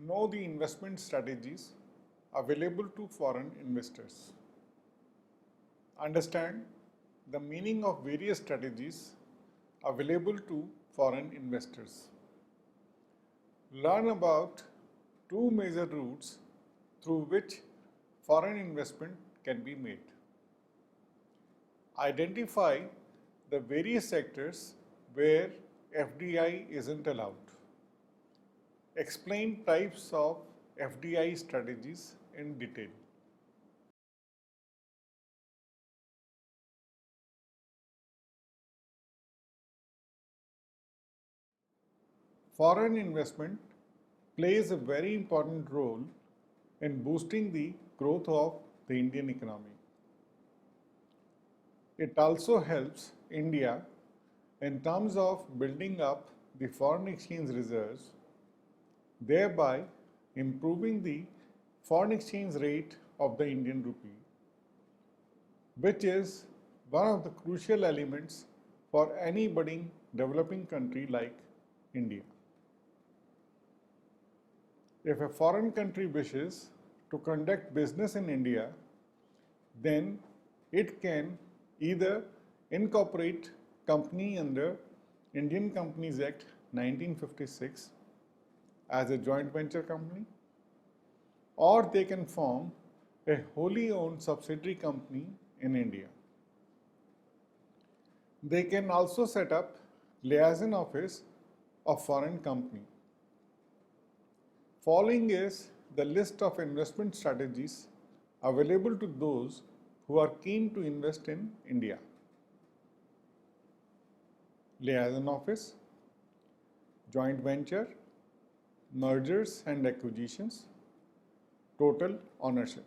know the investment strategies available to foreign investors. Understand the meaning of various strategies available to foreign investors. Learn about two major routes through which foreign investment can be made. Identify the various sectors where FDI isn't allowed. Explain types of FDI strategies in detail. Foreign investment plays a very important role in boosting the growth of the Indian economy. It also helps India in terms of building up the foreign exchange reserves, thereby improving the foreign exchange rate of the Indian rupee, which is one of the crucial elements for any budding developing country like India. If a foreign country wishes to conduct business in India, then it can either incorporate company under Indian Companies Act 1956 as a joint venture company, or they can form a wholly owned subsidiary company in India. They can also set up liaison office of foreign company. Following is the list of investment strategies available to those who are keen to invest in India. Liaison office, joint venture, mergers and acquisitions, total ownership.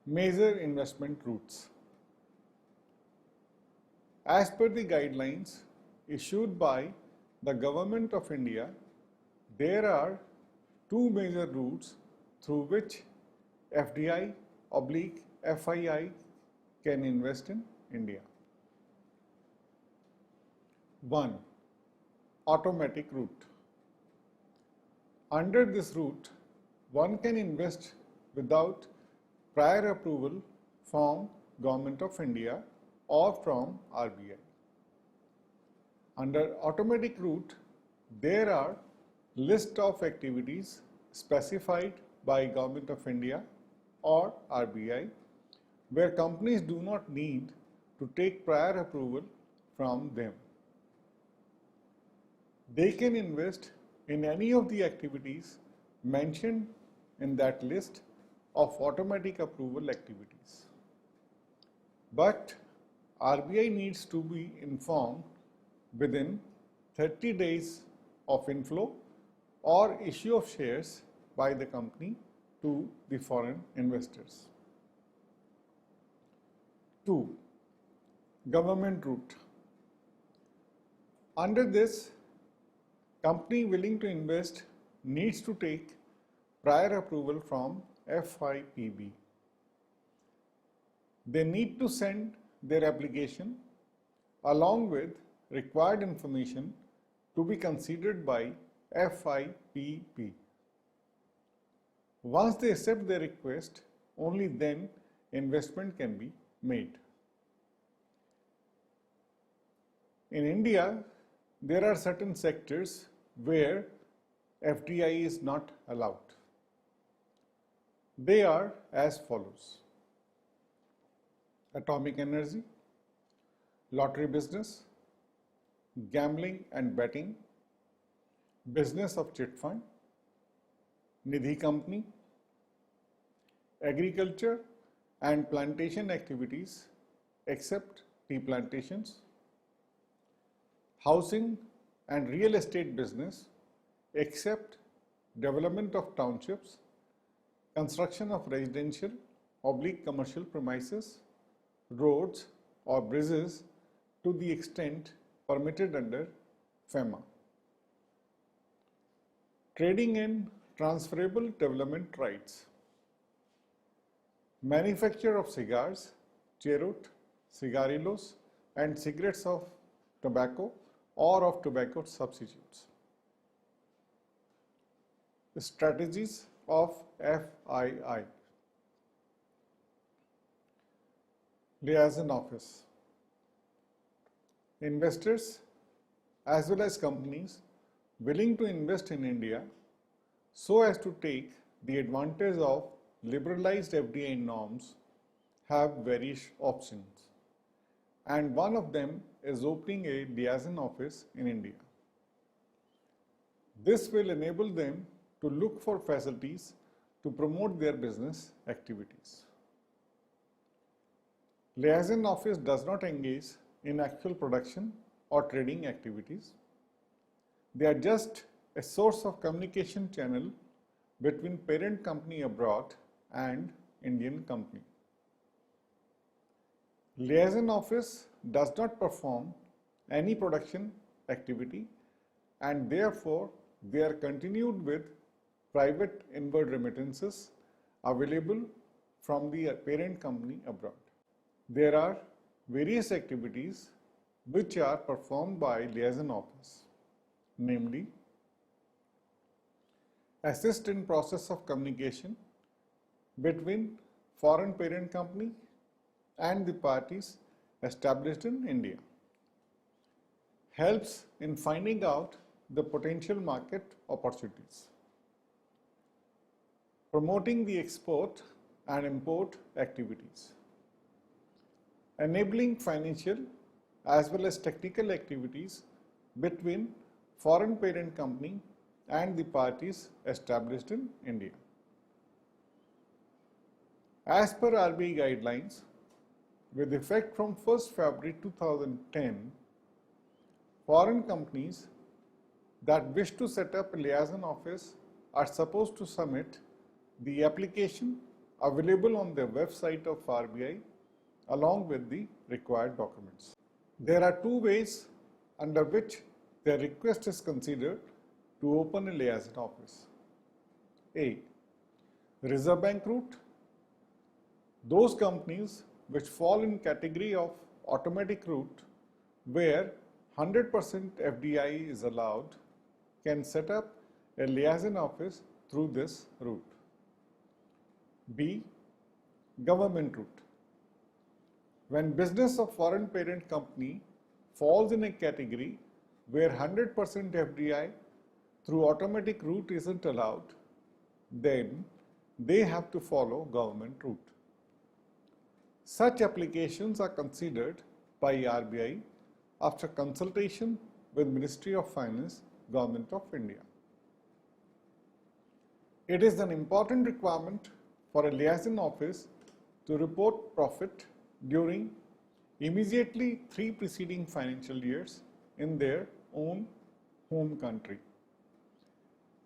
Major investment routes. As per the guidelines issued by the Government of India, there are two major routes through which FDI/FII can invest in India. 1. Automatic route. Under this route, one can invest without prior approval from Government of India or from RBI. Under automatic route, there are list of activities specified by Government of India or RBI where companies do not need to take prior approval from them. They can invest in any of the activities mentioned in that list of automatic approval activities. But RBI needs to be informed within 30 days of inflow or issue of shares by the company to the foreign investors. 2. Government route. Under this, company willing to invest needs to take prior approval from FIPB. They need to send their application along with required information to be considered by FIPB. Once they accept their request, only then investment can be made. In India, there are certain sectors where FDI is not allowed. They are as follows: atomic energy, lottery business, gambling and betting, business of chit fund, Nidhi company, agriculture and plantation activities except tea plantations, housing and real estate business except development of townships, construction of residential/commercial premises, roads or bridges to the extent permitted under FEMA. Trading in transferable development rights. Manufacture of cigars, cheroot, cigarillos and cigarettes of tobacco or of tobacco substitutes. Strategies of FII. Liaison Office. Investors as well as companies willing to invest in India so as to take the advantage of liberalized FDI norms have various options, and one of them is opening a liaison office in India. This will enable them to look for facilities to promote their business activities. Liaison office does not engage in actual production or trading activities. They are just a source of communication channel between parent company abroad and Indian company. Liaison office does not perform any production activity, and therefore they are continued with private inward remittances available from the parent company abroad. There are various activities which are performed by liaison office, namely assist in process of communication between foreign parent company and the parties established in India, helps in finding out the potential market opportunities, promoting the export and import activities, enabling financial as well as technical activities between foreign parent company and the parties established in India. As per RBI guidelines, with effect from 1st February 2010, foreign companies that wish to set up a liaison office are supposed to submit the application available on the website of RBI along with the required documents. There are two ways under which their request is considered to open a liaison office. A. Reserve Bank route. Those companies which fall in category of automatic route where 100% FDI is allowed can set up a liaison office through this route. B. Government route. When business of foreign parent company falls in a category where 100% FDI through automatic route isn't allowed, then they have to follow government route. Such applications are considered by RBI after consultation with Ministry of Finance, Government of India. It is an important requirement for a liaison office to report profit during immediately 3 preceding financial years in their own home country,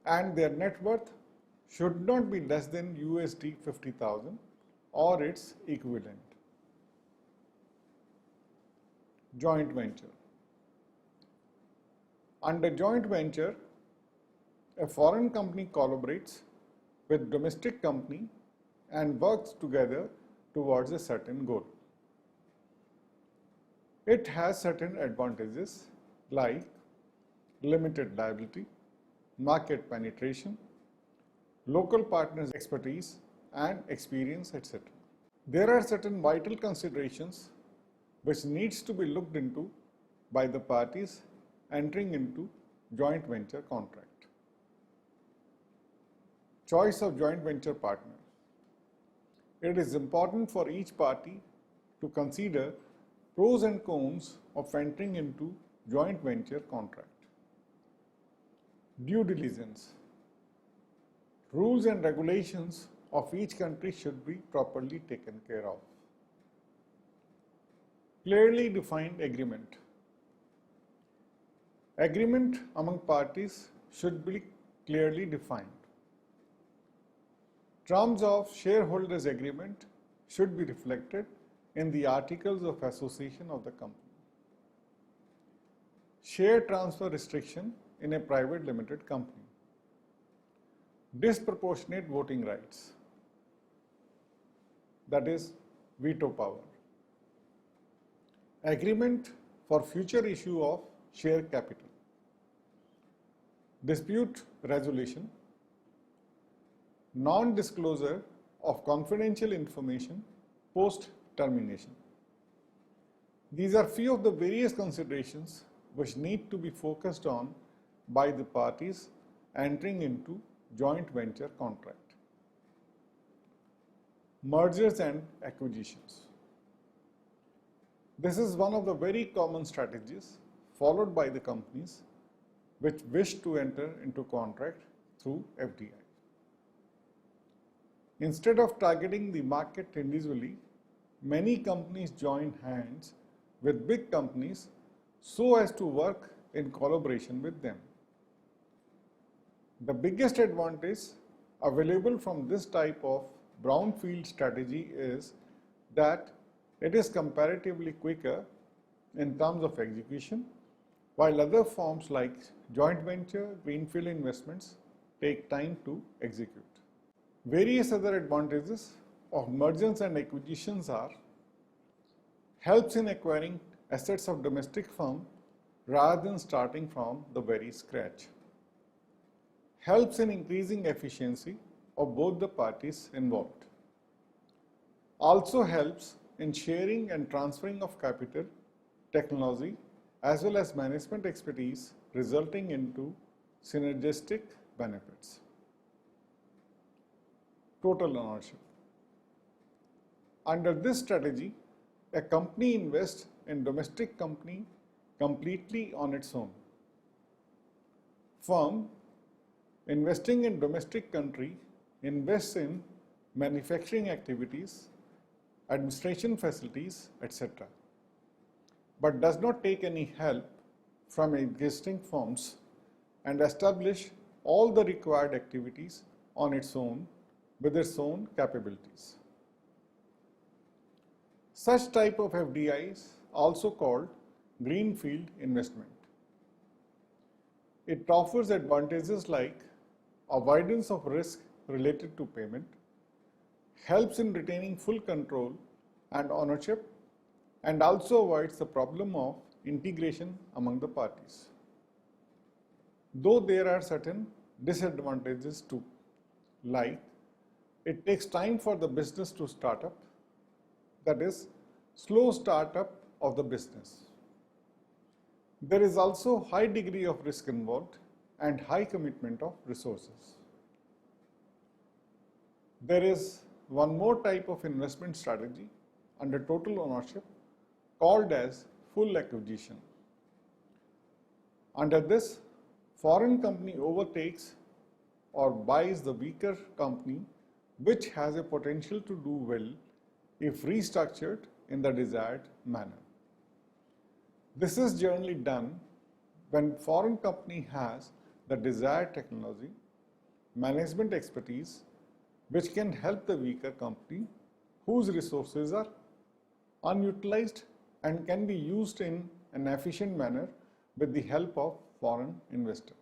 and their net worth should not be less than USD 50,000 or its equivalent. Joint venture. Under joint venture, a foreign company collaborates with domestic company and works together towards a certain goal. It has certain advantages like limited liability, market penetration, local partners' expertise and experience, etc. There are certain vital considerations which needs to be looked into by the parties entering into joint venture contract. Choice of joint venture partner. It is important for each party to consider pros and cons of entering into joint venture contract. Due diligence. Rules and regulations of each country should be properly taken care of. Clearly defined agreement. Agreement among parties should be clearly defined. Terms of shareholders' agreement should be reflected in the articles of association of the company. Share transfer restriction in a private limited company. Disproportionate voting rights, that is veto power. Agreement for future issue of share capital. Dispute resolution. non-disclosure of confidential information post-termination. These are few of the various considerations which need to be focused on by the parties entering into joint venture contract. Mergers and acquisitions. This is one of the very common strategies followed by the companies which wish to enter into contract through FDI. Instead of targeting the market individually, many companies join hands with big companies so as to work in collaboration with them. The biggest advantage available from this type of brownfield strategy is that it is comparatively quicker in terms of execution, while other forms like joint venture, greenfield investments take time to execute. Various other advantages of mergers and acquisitions are helps in acquiring assets of domestic firm rather than starting from the very scratch. Helps in increasing efficiency of both the parties involved. Also helps in sharing and transferring of capital, technology, as well as management expertise, resulting into synergistic benefits. Total ownership. Under this strategy, a company invests in domestic company completely on its own. Firm investing in domestic country invests in manufacturing activities, administration facilities, etc., but does not take any help from existing firms and establish all the required activities on its own with its own capabilities. Such type of FDI is also called greenfield investment. It offers advantages like avoidance of risk related to payment, helps in retaining full control and ownership, and also avoids the problem of integration among the parties. Though there are certain disadvantages too, like it takes time for the business to start up, that is, slow startup of the business. There is also high degree of risk involved and high commitment of resources. There is one more type of investment strategy under total ownership called as full acquisition. Under this, foreign company overtakes or buys the weaker company which has a potential to do well if restructured in the desired manner. This is generally done when foreign company has the desired technology, management expertise, which can help the weaker company whose resources are unutilized and can be used in an efficient manner with the help of foreign investor.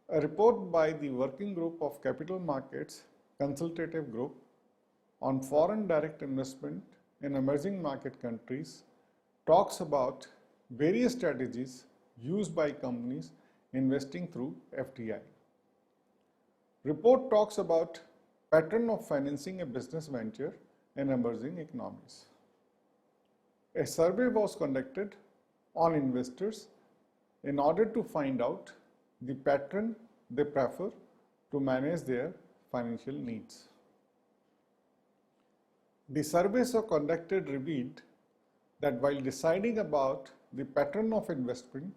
A report by the Working Group of Capital Markets Consultative Group on foreign direct investment in emerging market countries talks about various strategies used by companies investing through FDI. Report talks about pattern of financing a business venture in emerging economies. A survey was conducted on investors in order to find out the pattern they prefer to manage their financial needs. The surveys conducted revealed that while deciding about the pattern of investment,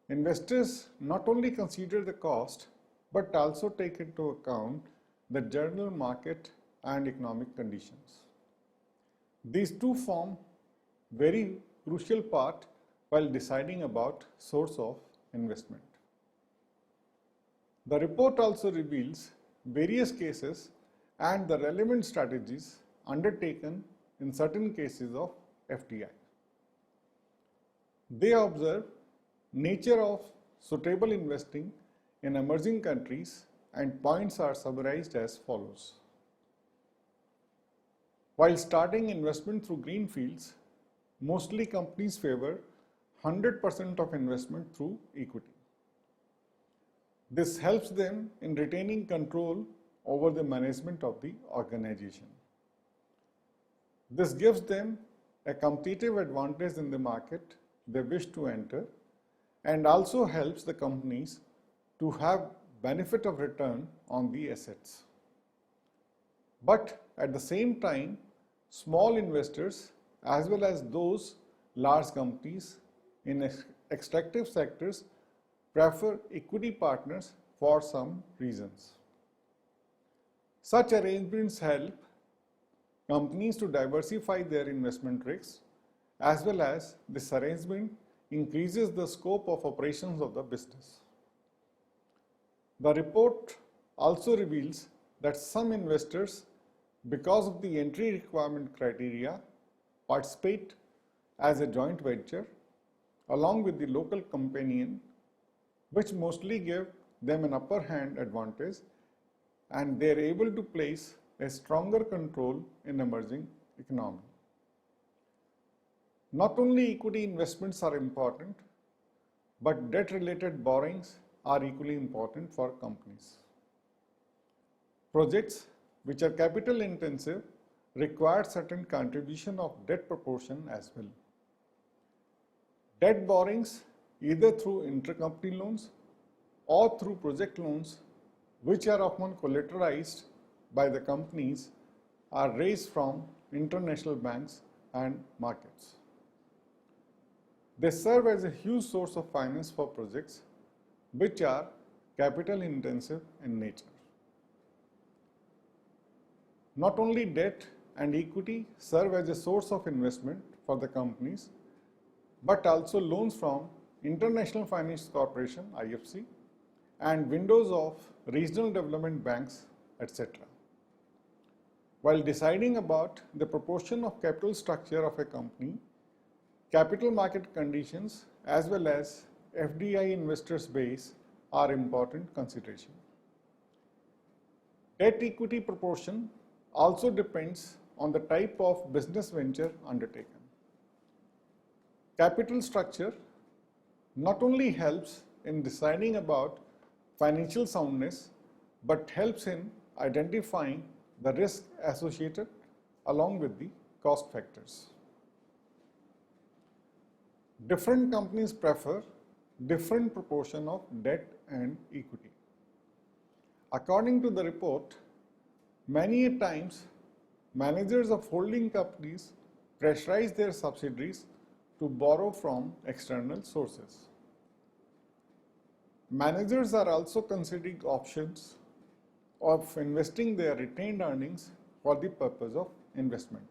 investors not only consider the cost but also take into account the general market and economic conditions. These two form very crucial part while deciding about source of investment. The report also reveals various cases and the relevant strategies undertaken in certain cases of FDI. They observe nature of suitable investing in emerging countries and points are summarized as follows. While starting investment through greenfields, mostly companies favor 100% of investment through equity. This helps them in retaining control over the management of the organization. This gives them a competitive advantage in the market they wish to enter and also helps the companies to have benefit of return on the assets. But at the same time, small investors as well as those large companies in extractive sectors prefer equity partners for some reasons. Such arrangements help companies to diversify their investment risks, as well as this arrangement increases the scope of operations of the business. The report also reveals that some investors, because of the entry requirement criteria, participate as a joint venture along with the local companion, which mostly give them an upper hand advantage, and they are able to place a stronger control in emerging economy. Not only equity investments are important, but debt-related borrowings are equally important for companies. Projects which are capital intensive require certain contribution of debt proportion as well. Debt borrowings, either through intercompany loans or through project loans, which are often collateralized by the companies, are raised from international banks and markets. They serve as a huge source of finance for projects which are capital intensive in nature. Not only debt and equity serve as a source of investment for the companies, but also loans from International Finance Corporation (IFC) and windows of regional development banks, etc. While deciding about the proportion of capital structure of a company, capital market conditions as well as FDI investors base are important consideration. Debt equity proportion also depends on the type of business venture undertaken. Capital structure not only helps in deciding about financial soundness, but helps in identifying the risk associated along with the cost factors. Different companies prefer different proportion of debt and equity. According to the report, many times managers of holding companies pressurize their subsidiaries to borrow from external sources. Managers are also considering options of investing their retained earnings for the purpose of investment.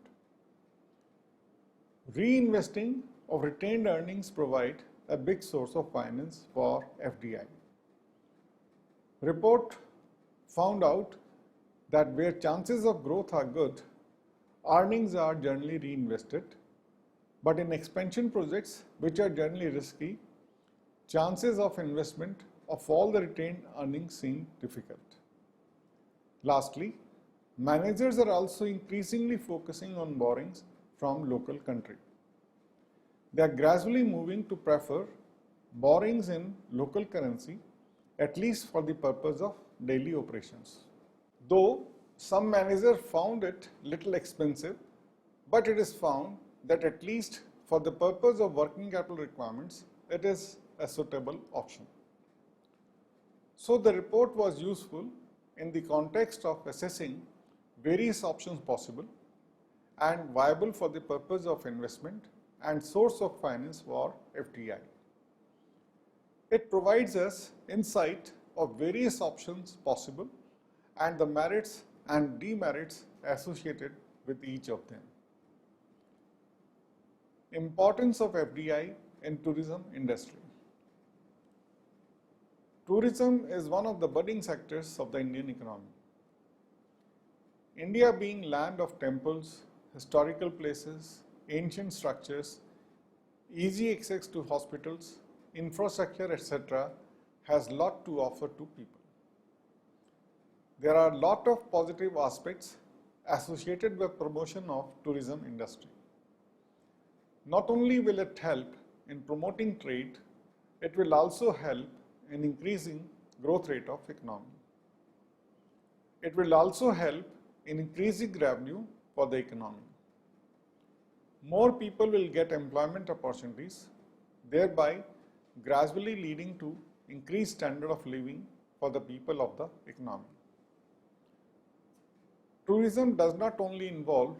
Reinvesting of retained earnings provide a big source of finance for FDI. Report found out that where chances of growth are good, earnings are generally reinvested, but in expansion projects which are generally risky, chances of investment of all the retained earnings seem difficult. Lastly, managers are also increasingly focusing on borrowings from local country. They are gradually moving to prefer borrowings in local currency, at least for the purpose of daily operations. Though some managers found it little expensive, but it is found that at least for the purpose of working capital requirements, it is a suitable option. So the report was useful in the context of assessing various options possible and viable for the purpose of investment and source of finance for FDI. It provides us insight of various options possible and the merits and demerits associated with each of them. Importance of FDI in tourism industry. Tourism is one of the budding sectors of the Indian economy. India being land of temples, historical places, ancient structures, easy access to hospitals, infrastructure, etc., has lot to offer to people. There are a lot of positive aspects associated with promotion of tourism industry. Not only will it help in promoting trade, it will also help in increasing growth rate of economy. It will also help in increasing revenue for the economy. More people will get employment opportunities, thereby gradually leading to increased standard of living for the people of the economy. Tourism does not only involve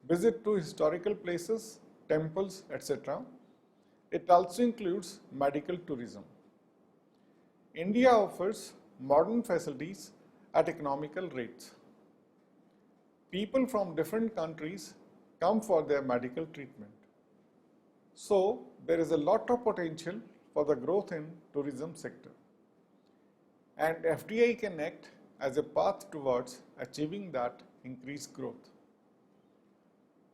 visit to historical places, temples, etc. It also includes medical tourism. India offers modern facilities at economical rates. People from different countries come for their medical treatment. So, there is a lot of potential for the growth in tourism sector. And FDI can act as a path towards achieving that increased growth.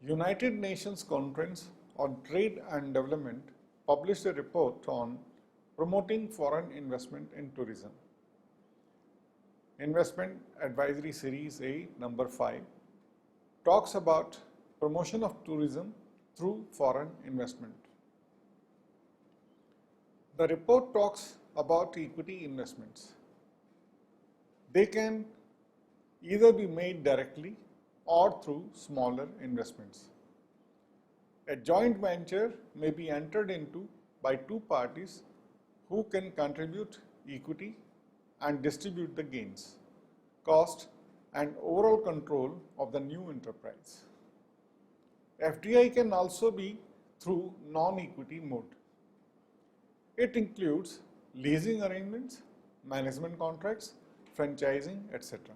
United Nations Conference on Trade and Development published a report on promoting foreign investment in tourism. Investment Advisory Series A number 5 talks about promotion of tourism through foreign investment. The report talks about equity investments. They can either be made directly or through smaller investments. A joint venture may be entered into by two parties who can contribute equity and distribute the gains, cost, and overall control of the new enterprise. FDI can also be through non-equity mode. It includes leasing arrangements, management contracts, franchising, etc.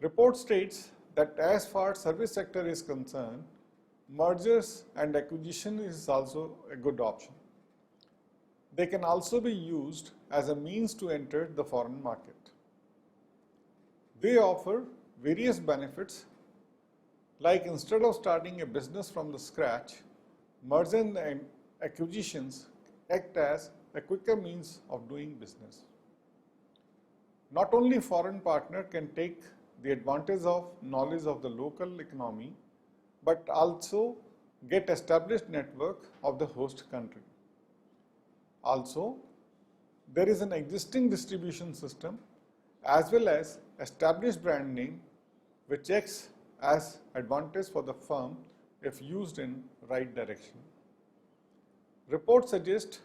Report states that as far as service sector is concerned, mergers and acquisition is also a good option. They can also be used as a means to enter the foreign market. They offer various benefits, like instead of starting a business from the scratch, mergers and acquisitions act as a quicker means of doing business. Not only foreign partner can take the advantage of knowledge of the local economy, but also get established network of the host country. Also, there is an existing distribution system as well as established brand name which acts as advantage for the firm if used in right direction. Reports suggest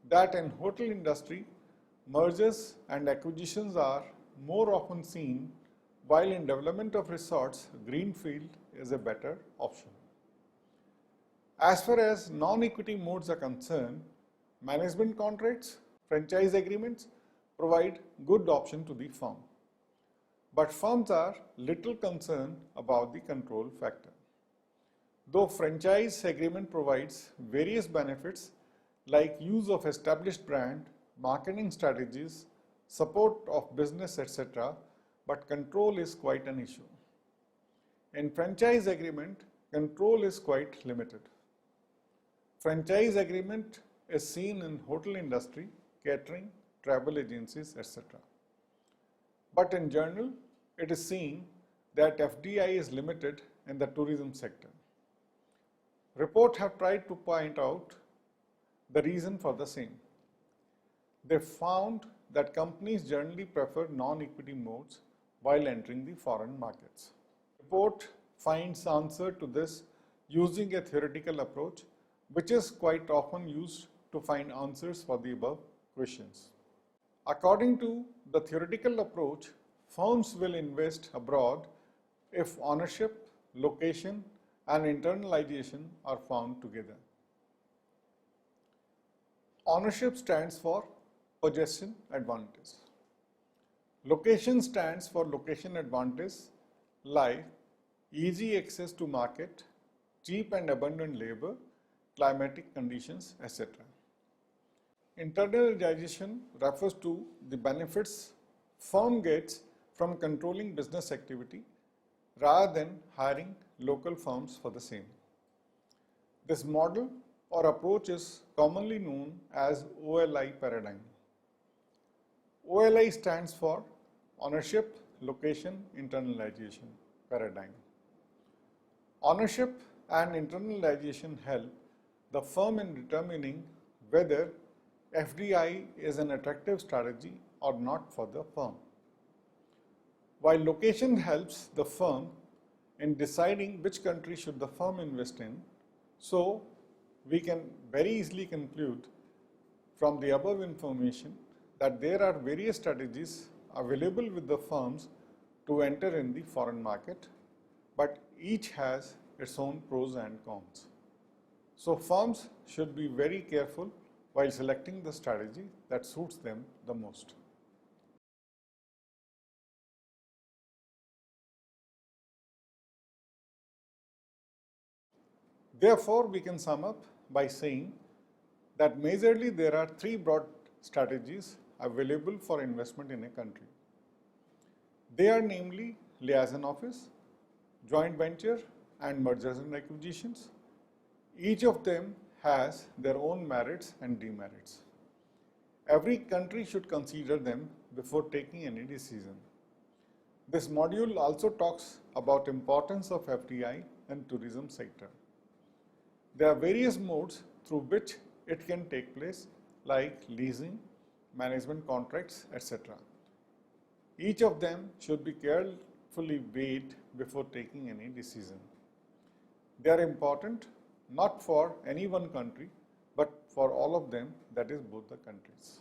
that in hotel industry, mergers and acquisitions are more often seen, while in development of resorts, greenfield is a better option. As far as non-equity modes are concerned, management contracts, franchise agreements provide good option to the firm. But firms are little concerned about the control factor. Though franchise agreement provides various benefits like use of established brand, marketing strategies, support of business, etc., but control is quite an issue. In franchise agreement, control is quite limited. Franchise agreement is seen in hotel industry, catering, travel agencies, etc. But in general, it is seen that FDI is limited in the tourism sector. Reports have tried to point out the reason for the same. They found that companies generally prefer non-equity modes while entering the foreign markets. Report finds answer to this using a theoretical approach, which is quite often used to find answers for the above questions. According to the theoretical approach, firms will invest abroad if ownership, location, and internalization are found together. Ownership stands for possession advantage. Location stands for location advantage like easy access to market, cheap and abundant labor, climatic conditions, etc. Internalization refers to the benefits firm gets from controlling business activity rather than hiring local firms for the same. This model or approach is commonly known as OLI paradigm. OLI stands for ownership, location, internalization paradigm. Ownership and internalization help the firm in determining whether FDI is an attractive strategy or not for the firm. While location helps the firm in deciding which country should the firm invest in, so we can very easily conclude from the above information that there are various strategies available with the firms to enter in the foreign market, but each has its own pros and cons. So firms should be very careful while selecting the strategy that suits them the most. Therefore, we can sum up by saying that majorly there are three broad strategies available for investment in a country. They are namely liaison office, joint venture and mergers and acquisitions. Each of them has their own merits and demerits. Every country should consider them before taking any decision. This module also talks about importance of FDI in tourism sector. There are various modes through which it can take place like leasing, management contracts, etc. Each of them should be carefully weighed before taking any decision. They are important not for any one country but for all of them, that is both the countries.